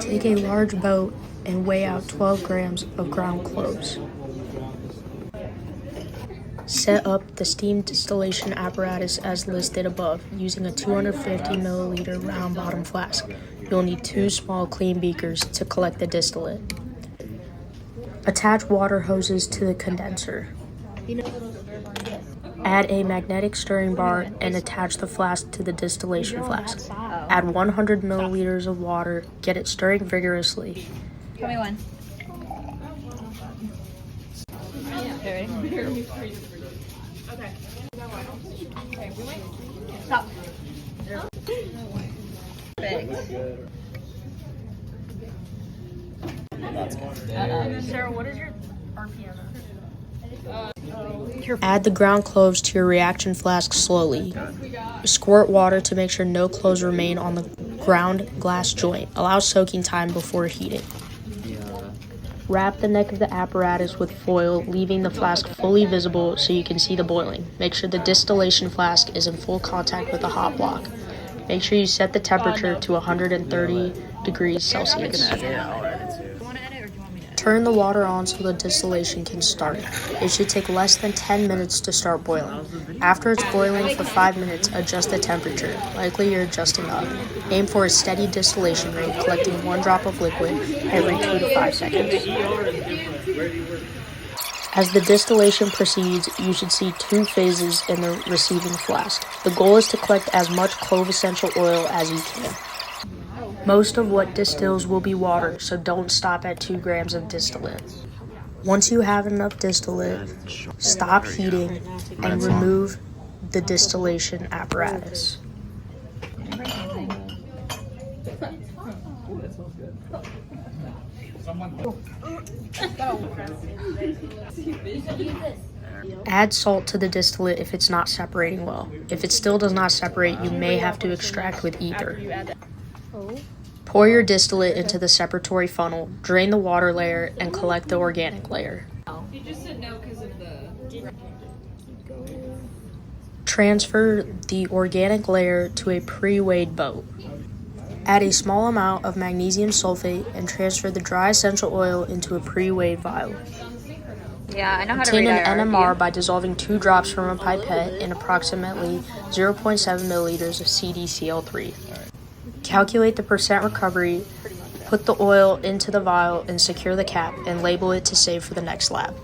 Take a large boat and weigh out 12 grams of ground cloves. Set up the steam distillation apparatus as listed above using a 250 milliliter round bottom flask. You'll need 2 small clean beakers to collect the distillate. Attach water hoses to the condenser. Add a magnetic stirring bar and attach the flask to the distillation flask. Add 100 milliliters of water. Get it stirring vigorously. Tell me one. Okay. Stop. Sarah, what is your RPM? Add the ground cloves to your reaction flask slowly. Squirt water to make sure no cloves remain on the ground glass joint. Allow soaking time before heating. Wrap the neck of the apparatus with foil, leaving the flask fully visible so you can see the boiling. Make sure the distillation flask is in full contact with the hot block. Make sure you set the temperature to 130 degrees Celsius. Turn the water on so the distillation can start. It should take less than 10 minutes to start boiling. After it's boiling for 5 minutes, adjust the temperature. Likely you're adjusting up. Aim for a steady distillation rate, collecting 1 drop of liquid every 2 to 5 seconds. As the distillation proceeds, you should see 2 phases in the receiving flask. The goal is to collect as much clove essential oil as you can. Most of what distills will be water, so don't stop at 2 grams of distillate. Once you have enough distillate, stop heating and remove the distillation apparatus. Add salt to the distillate if it's not separating well. If it still does not separate, you may have to extract with ether. Pour your distillate into the separatory funnel, drain the water layer, and collect the organic layer. Transfer the organic layer to a pre-weighed boat. Add a small amount of magnesium sulfate and transfer the dry essential oil into a pre-weighed vial. Yeah, I know how to read Obtain an NMR by dissolving 2 drops from a pipette in approximately 0.7 milliliters of CDCl3. Calculate the percent recovery, put the oil into the vial and secure the cap and label it to save for the next lab.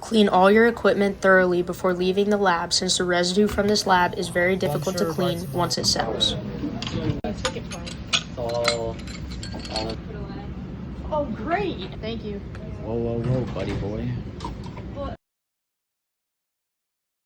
Clean all your equipment thoroughly before leaving the lab since the residue from this lab is very difficult to clean once it settles. Oh, great! Thank you. Whoa, buddy boy.